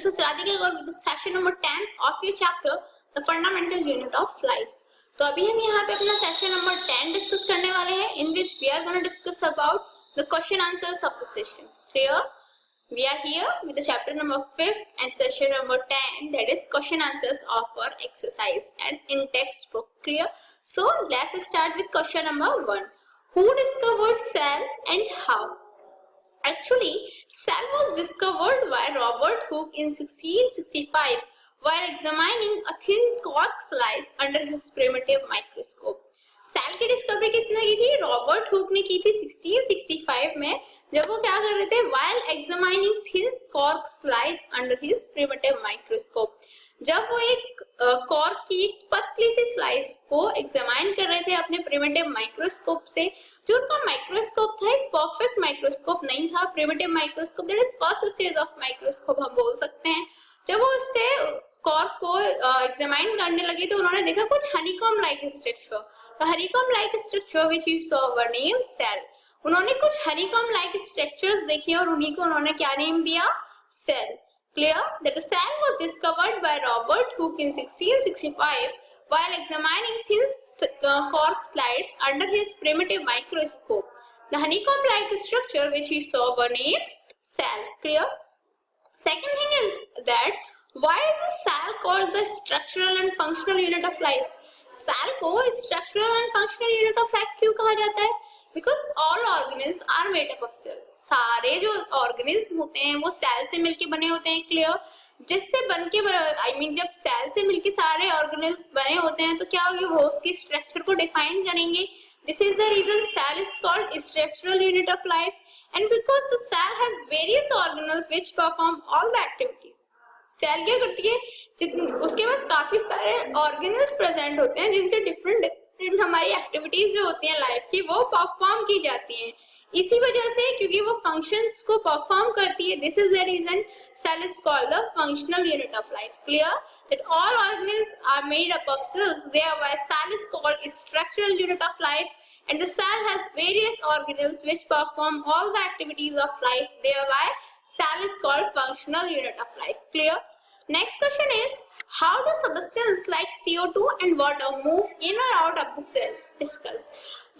This is Radhika Gaur with the session number 10 of your chapter, The Fundamental Unit of Life. तो अभी हम यहाँ पे अपना सेशन नंबर 10 डिस्कस करने वाले हैं, in which we are going to discuss about the question answers of the session. Clear? We are here with the chapter number 5 and session number 10, that is question answers of our exercise and in textbook. Clear? So let's start with question number 1. Who discovered cell and how? Actually, cell was discovered by Robert Hooke in 1665 while examining a thin cork slice under his primitive microscope. Cell की discovery किसने की थी? Robert Hooke ने की थी 1665 में, जब वो क्या कर रहे थे? while examining thin cork slice under his primitive microscope. जब वो एक कॉर्क की पतली सी स्लाइस को एग्जामाइन कर रहे थे अपने प्रिमिटिव माइक्रोस्कोप से, जो उनका माइक्रोस्कोप था एक परफेक्ट माइक्रोस्कोप नहीं था, primitive microscope, that is first stage of microscope हम बोल सकते हैं। जब वो इससे कॉर्क को एग्जामाइन करने लगे तो उन्होंने देखा कुछ हनीकॉम लाइक स्ट्रक्चर, तो honeycomb like structure which we saw were named cell. उन्होंने कुछ हनीकॉम लाइक स्ट्रक्चर्स देखे और उन्हीं को उन्होंने क्या नेम दिया? Cell. Clear that the cell was discovered by Robert Hooke in 1665 while examining thin cork slides under his primitive microscope. The honeycomb-like structure which we saw were named cell. Clear? Second thing is that why is the cell called the structural and functional unit of life? Cell को structural and functional unit of life क्यों कहा जाता है? Because all organisms are made up of cell. सारे जो organism होते हैं वो सेल से मिलके बने होते हैं। क्लियर? जिससे बनके जब सेल से मिलके सारे ऑर्गेनिज्म बने होते हैं तो क्या होगी? वो उसकी स्ट्रक्चर को डिफाइन करेंगे। This is the reason cell is called structural unit of life, and because the cell has various organelles which perform all the activities. Cell क्या करती है? उसके पास काफी सारे ऑर्गेनल्स प्रेजेंट होते हैं जिनसे डिफरेंट हमारी एक्टिविटीज जो होती हैं लाइफ की वो परफॉर्म की जाती हैं। इसी वजह से क्योंकि वो फंक्शंस को परफॉर्म करती है, this is the reason cell is called the functional unit of life. Clear? That all organism are made up of cells, thereby cell is called structural unit of life, and the cell has various organelles which perform all the activities of life, thereby cell is called functional unit of life. Clear? Next question is, how do substances like CO2 and water move in or out of the cell? Discuss.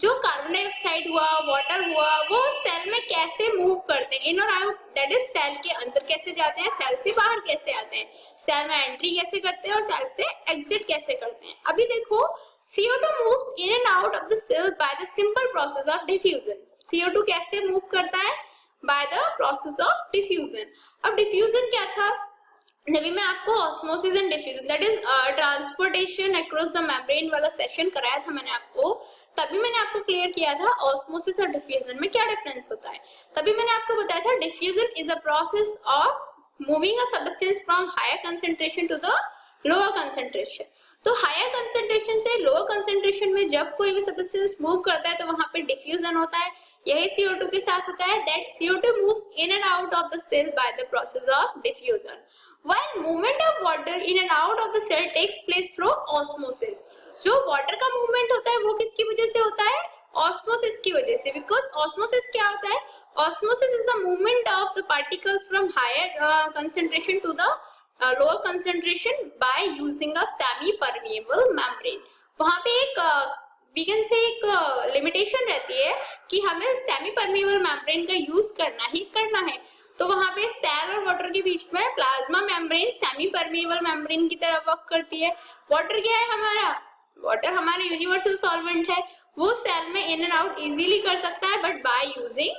जो carbon dioxide हुआ, water हुआ, वो cell में कैसे move करते हैं? इन और out, that is cell के अंदर कैसे जाते हैं, सेल से बाहर कैसे आते हैं, सेल में एंट्री कैसे करते हैं और सेल से एग्जिट कैसे करते हैं। अभी देखो, CO2 moves in and out of the cell by the simple process of diffusion. CO2 कैसे मूव करता है? By the process of diffusion. अब डिफ्यूजन क्या था? अभी मैं आपको osmosis and diffusion, that is transportation across the membrane वाला सेशन कराया था मैंने आपको, तभी मैंने आपको क्लियर किया था ऑस्मोसिस और डिफ्यूजन में क्या डिफरेंस होता है। तभी मैंने आपको बताया था diffusion is a process of moving a substance from higher concentration to the lower concentration. तो हायर कंसंट्रेशन से लोअर कंसंट्रेशन में जब कोई भी सब्सटेंस मूव करता है तो वहां पे डिफ्यूजन होता है। यही CO2 के साथ होता है, that CO2 moves in and out of the cell by the process of diffusion, while movement of water in and out of the cell takes place through osmosis. जो वाटर का movement होता है वो किसकी वजह से होता है? ऑस्मोसिस की वजह से। बिकॉज ऑस्मोसिस क्या होता है? Osmosis is the movement of the particles from higher concentration to the lower concentration by using a semi permeable membrane. वहां पे एक वीगन से एक लिमिटेशन रहती है कि हमें सेमी परमिएबल मेम्ब्रेन का यूज करना ही करना है। तो वहां पे सेल और वाटर के बीच में plasma membrane semi permeable membrane की तरह वर्क करती है। वाटर क्या है हमारा? वाटर हमारा यूनिवर्सल सॉल्वेंट है, वो सेल में इन एंड आउट इजीली कर सकता है, but by using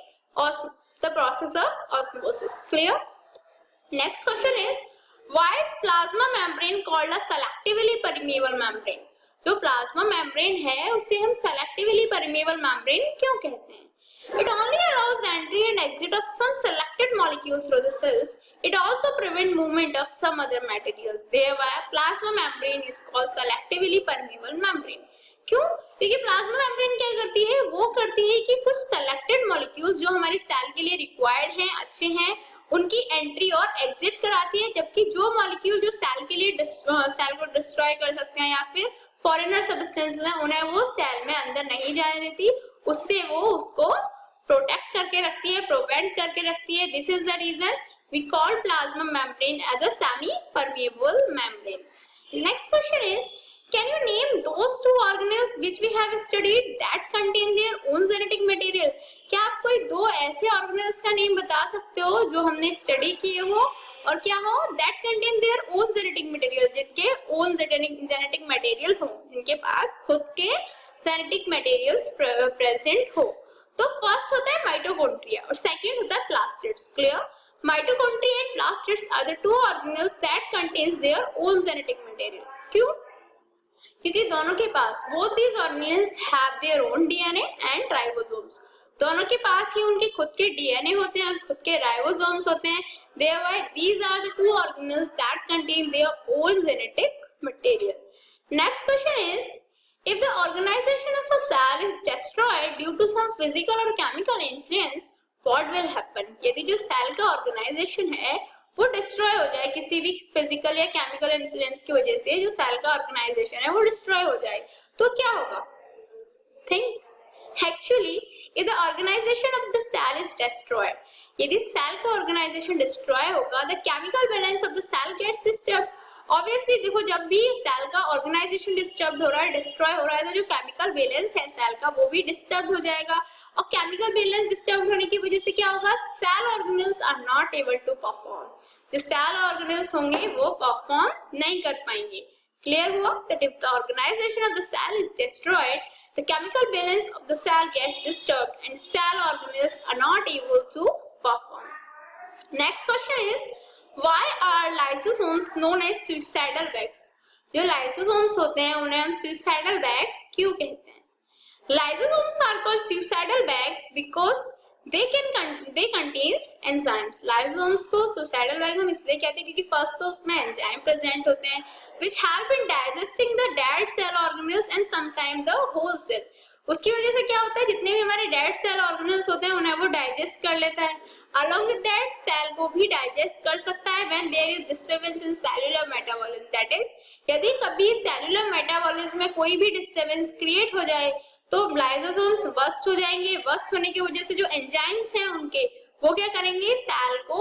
the process of osmosis. Clear? Next question is, why is plasma membrane called a selectively permeable membrane? जो प्लाज्मा मेम्ब्रेन है उसे हम सेलेक्टिवली परमिएबल मेम्ब्रेन क्यों कहते हैं? It only allows entry and exit of some selected molecules through the cells. It also prevents movement of some other materials. Thereby, plasma membrane is called selectively permeable membrane. क्यों? क्योंकि plasma membrane क्या करती है? वो करती है कि कुछ सेलेक्टेड मॉलिक्यूल्स जो हमारी सेल के लिए रिक्वायर्ड हैं, अच्छे हैं, उनकी एंट्री और एग्जिट कराती है, जबकि जो मॉलिक्यूल जो सेल के लिए सेल को डिस्ट्रॉय कर सकते हैं या फिर फॉरेनर सब्सटेंसेस हैं, उन्हें वो सेल में अंदर नहीं जाने देती, उससे वो उसको प्रोटेक्ट करके रखती है, प्रिवेंट करके रखती है। This is the reason we call plasma membrane as a semi-permeable membrane. Next question is, can you name those two organelles which we have studied that contain their own genetic material? क्या आप कोई दो ऐसे organelles का name बता सकते हो जो हमने स्टडी किए हो और क्या हो, that contain their own genetic material, जिनके own genetic material हो, जिनके पास खुद के genetic materials present हो. तो फर्स्ट होता है माइटोकॉन्ड्रिया और सेकंड होता है plastids. Clear? Mitochondria and plastids are the two organelles that contains their own genetic material. क्यों? क्योंकि दोनों के पास both these organelles have their own DNA and ribosomes. दोनों के पास ही उनके खुद के डीएनए होते हैं और खुद के राइबोसोम्स होते हैं. Thereby, these are the two organelles that contain their own genetic material. Next question is, if the organization of a cell is destroyed due to some physical or chemical influence, what will happen? यदि जो cell का organisation है वो destroy हो जाए किसी भी physical या केमिकल इन्फ्लुएंस की वजह से, जो सेल का ऑर्गेनाइजेशन है वो डिस्ट्रॉय हो जाए, तो क्या होगा? Think. Actually, if the organization of the cell is destroyed, यदि सेल का ऑर्गेनाइजेशन डिस्ट्रॉय होगा, the chemical balance of the cell gets disturbed. Obviously देखो, जब भी सेल का ऑर्गेनाइजेशन डिस्टर्ब हो रहा है, डिस्ट्रॉय हो रहा है, तो जो केमिकल बैलेंस है सेल का वो भी डिस्टर्ब हो जाएगा और केमिकल बैलेंस डिस्टर्ब होने की वजह से क्या होगा? Cell organelles are not able to perform. जो सेल ऑर्गेनेल्स होंगे वो परफॉर्म नहीं कर पाएंगे. Clear हुआ? That if the organization of the cell is destroyed, the chemical balance of the cell gets disturbed and cell organelles are not able to perform. Next question is, why are lysosomes known as suicidal bags? जो lysosomes होते हैं उन्हें हम suicidal bags क्यों कहते हैं? Lysosomes are called suicidal bags because they contains enzymes. Lysosomes को suicidal bag हम इसलिए कहते हैं क्योंकि फर्स्ट तो उसमें एंजाइम प्रेजेंट होते हैं which help in digesting the dead cell organelles and sometimes the whole cell. उसकी वजह से क्या होता है, जितने भी हमारे डेड सेल ऑर्गेनेल्स होते हैं उन्हें वो डाइजेस्ट कर लेता है. Along with that, सेल को भी डाइजेस्ट कर सकता है when there is disturbance in cellular metabolism. That is, यदि कभी सेलुलर मेटाबॉलिज्म में कोई भी डिस्टर्बेंस क्रिएट हो जाए तो लाइसोसोम्स बस्ट हो जाएंगे. बस्ट होने की वजह से जो एंजाइम्स हैं उनके वो क्या करेंगे? सेल को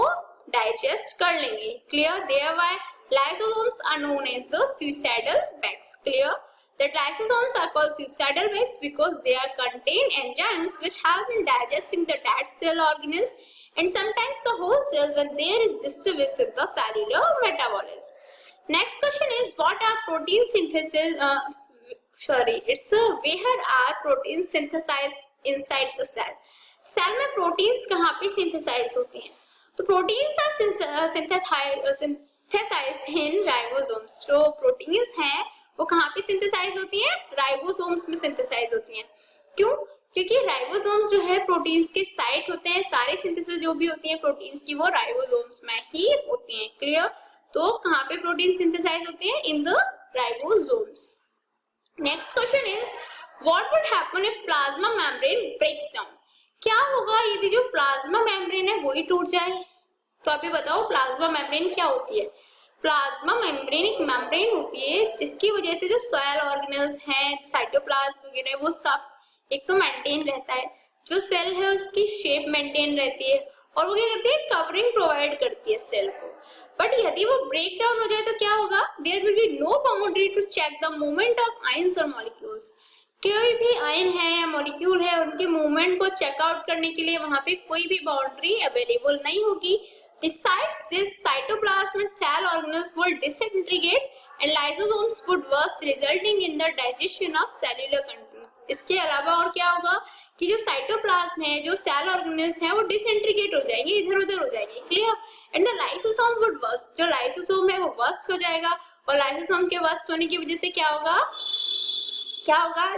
डाइजेस्ट कर लेंगे. Clear? Thereby, lysosomes are known as the suicidal bags. Clear? That lysosomes are called suicidal bags because they are contain enzymes which help in digesting the dead cell organelles and sometimes the whole cell when there is disturbance in the cellular metabolism. Next question is, what are protein synthesis? Where are proteins synthesized inside the cell? Cell में proteins कहाँ पे synthesize होती हैं? तो proteins are synthesized in ribosomes. जो proteins हैं वो कहाँ पे सिंथेसाइज होती हैं? राइबोसोम्स में सिंथेसाइज होती हैं. क्यों? क्योंकि राइबोसोम्स जो है प्रोटीन्स के साइट होते हैं. सारी सिंथेसिस जो भी होती है प्रोटीन्स की वो राइबोसोम्स में ही होती हैं. क्लियर? तो कहाँ पे प्रोटीन सिंथेसाइज होती है? In the ribosomes. Next question is, what would happen if plasma membrane breaks down? क्या होगा यदि जो प्लाज्मा मेम्ब्रेन है वो ही टूट जाए? तो अभी बताओ प्लाज्मा मेम्ब्रेन क्या होती है? प्लाज्मा मेम्ब्रेन एक मेम्ब्रेन होती है जिसकी वजह से जो सेल ऑर्गेनेल्स हैं, जो साइटोप्लाज्म वगैरह वो सब एक तो मेंटेन रहता है, जो सेल है उसकी शेप मेंटेन रहती है और वो क्या करती है? कवरिंग प्रोवाइड करती है सेल को. बट यदि वो ब्रेक डाउन हो जाए तो क्या होगा? There will be no boundary to check the movement of ions और मॉलिक्यूल्स. कोई भी आयन है या मॉलिक्यूल है उनके मूवमेंट को चेकआउट करने के लिए वहां पे कोई भी बाउंड्री अवेलेबल नहीं होगी. Besides this, cytoplasm and cell organelles will disintegrate and lysosomes would burst, resulting in the digestion of cellular contents. इसके अलावा और क्या होगा कि जो साइटोप्लाज्म है, जो सेल ऑर्गेनेल्स हैं वो डिसइंटीग्रेट हो जाएंगे, इधर उधर हो जाएंगे. Clear? And the lysosome would burst. जो लाइसोसोम है वो बर्स्ट हो जाएगा और लाइसोसोम के बर्स्ट होने की वजह से क्या होगा?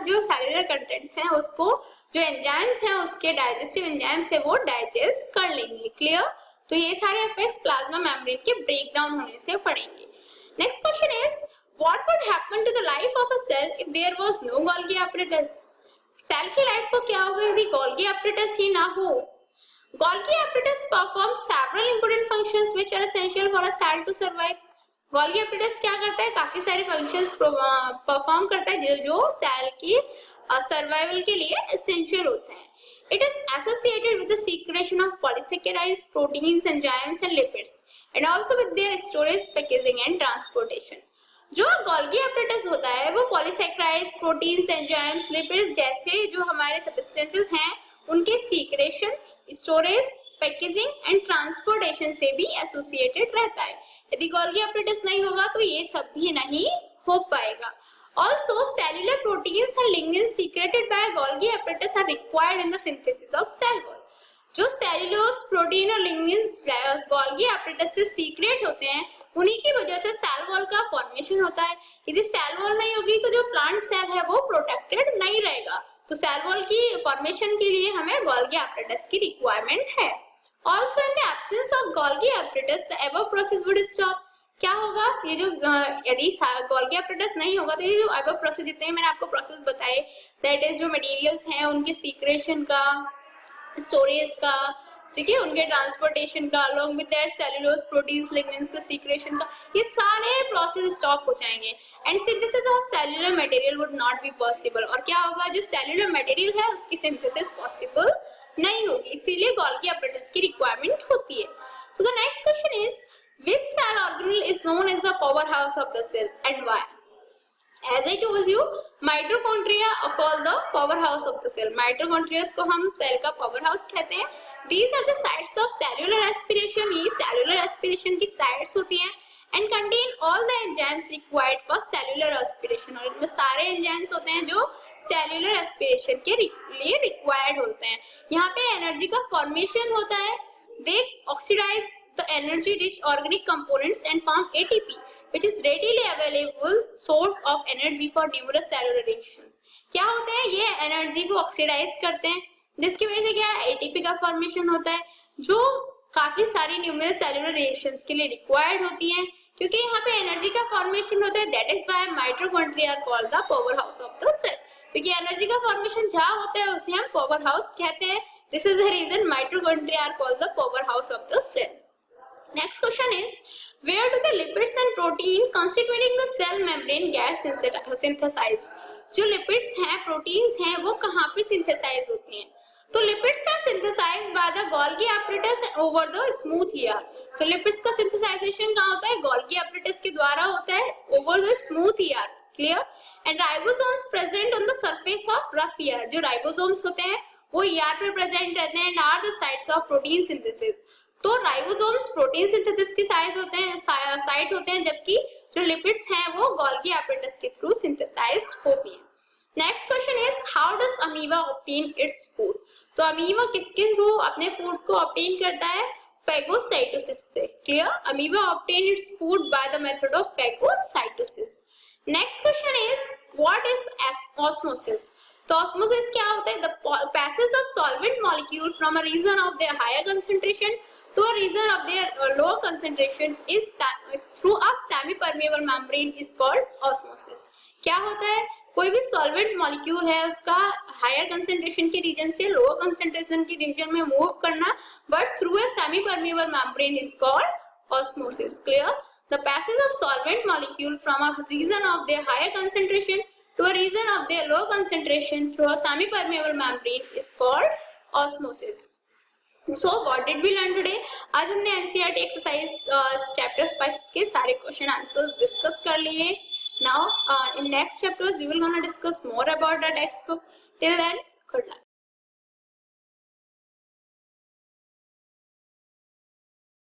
जो सेलुलर कंटेंट्स हैं उसको, जो एंजाइम्स हैं उसके डाइजेस्टिव एंजाइम्स है वो डाइजेस्ट कर लेंगे. क्लियर? तो ये सारे इफेक्ट्स प्लाज्मा मेम्ब्रेन के ब्रेक डाउन होने से पड़ेंगे. Next question is, what would happen to the life of a cell if there was no Golgi apparatus? Cell की लाइफ को क्या होगा यदि गोल्गी एपरेटस ही ना हो? Golgi apparatus performs several important functions which are essential for a cell to survive. Golgi apparatus क्या करता है? काफी सारे फंक्शंस परफॉर्म करता है जो सेल की सर्वाइवल के लिए एसेंशियल होते हैं. It is associated with the secretion of polysaccharides, proteins, enzymes and lipids, and also with their storage, packaging and transportation. जो गोल्गी एपरेटस होता है वो पॉलीसैकेराइड्स, प्रोटीन्स, एंजाइम्स, लिपिड्स जैसे जो हमारे सब्सटेंसेस हैं उनके secretion, storage, packaging and transportation से भी एसोसिएटेड रहता है. यदि गोल्गी एपरेटस नहीं होगा तो ये सब भी नहीं हो पाएगा. Also, cellular proteins and lignins secreted by Golgi apparatus are required in the synthesis of cell wall. जो सेल्यूलोज, प्रोटीन और लिग्निन्स गोल्गी apparatus से सीक्रेट होते हैं उन्हीं की वजह से सेल वॉल का फॉर्मेशन होता है. यदि सेल वॉल नहीं होगी तो जो प्लांट सेल है वो प्रोटेक्टेड नहीं रहेगा. तो सेल वॉल की फॉर्मेशन के लिए हमें गोल्गी apparatus की रिक्वायरमेंट है. Also, in the absence of Golgi apparatus, the above process would stop. क्या होगा, ये जो यदि गोल्गी एपरेटस नहीं होगा तो ये जो अबव प्रोसेस जितने मैंने आपको प्रोसेस बताए, दैट इज जो मटेरियल्स हैं उनके सीक्रेशन का, स्टोरेज का, ठीक है, उनके ट्रांसपोर्टेशन का, along with that cellulose, proteins, lignins का सीक्रेशन का, ये सारे प्रोसेस स्टॉप हो जाएंगे and synthesis of cellular material would not be possible. और क्या होगा, जो सेल्यूलर मटेरियल है उसकी सिंथेसिस पॉसिबल नहीं होगी, इसीलिए गोल्गी एपरेटस की रिक्वायरमेंट होती है. So the next question is, which cell organelle is known as the powerhouse of the cell and why? As I told you, mitochondria are called the powerhouse of the cell. Mitochondria को हम cell का powerhouse कहते हैं. These are the sites of cellular respiration. ये cellular respiration की sites होती हैं and contain all the enzymes required for cellular respiration. और इनमें सारे enzymes होते हैं जो cellular respiration के लिए required होते हैं. यहाँ पे energy का formation होता है. They oxidize the energy rich organic components and form ATP, which is readily available source of energy for numerous cellular reactions. क्या होते हैं, ये एनर्जी को ऑक्सीडाइज करते हैं जिसकी वजह से क्या है, एटीपी का फॉर्मेशन होता है जो काफी सारी न्यूमरस सेलुलर रिएक्शंस के लिए रिक्वायर्ड होती हैं. क्योंकि यहाँ पे एनर्जी का फॉर्मेशन होता है, that is why mitochondria are called the powerhouse of the cell. क्योंकि एनर्जी का फॉर्मेशन जहाँ होता है उसे हम पावर हाउस कहते हैं. This is the reason mitochondria are called the powerhouse of the cell. Next question is, where do the lipids and protein constituting the cell membrane get synthesized? जो lipids हैं, proteins हैं, वो कहाँ पे synthesize होती हैं? तो lipids are synthesized by the Golgi apparatus over the smooth ear. तो lipids का synthesization कहाँ होता है, Golgi apparatus के द्वारा होता है over the smooth ear. Clear? And ribosomes present on the surface of rough ear. जो ribosomes होते हैं वो ear पे present रहते हैं and are the sites of protein synthesis. तो राइबोसोम्स प्रोटीन सिंथेसिस की साइट होते हैं जबकि जो लिपिड्स हैं वो गोल्गी एपरेटस के थ्रू सिंथेसाइज्ड होती हैं. Next question is, how does amoeba obtain its food? तो अमीबा किसके थ्रू अपने फूड को ऑब्टेन करता है, फेगोसाइटोसिस से. Clear? Amoeba obtain its food by the method of phagocytosis. Next question is, what is osmosis? तो ऑस्मोसिस क्या होता है, the passage of solvent molecule from a region of their higher concentration to a region of their lower concentration is through a semi-permeable membrane is called osmosis. क्या होता है, कोई भी solvent molecule है उसका हायर कंसंट्रेशन के region से lower concentration के रीजन में मूव करना, but through a semi permeable membrane is called osmosis. Clear? The passage of solvent molecule from a region of their higher concentration to a region of their lower concentration through a semi permeable membrane is called osmosis. So what did we learn today? आज हमने NCERT exercise chapter 5 के सारे question answers discuss कर लिए. Now in next chapters we will gonna discuss more about the textbook. Till then, good luck.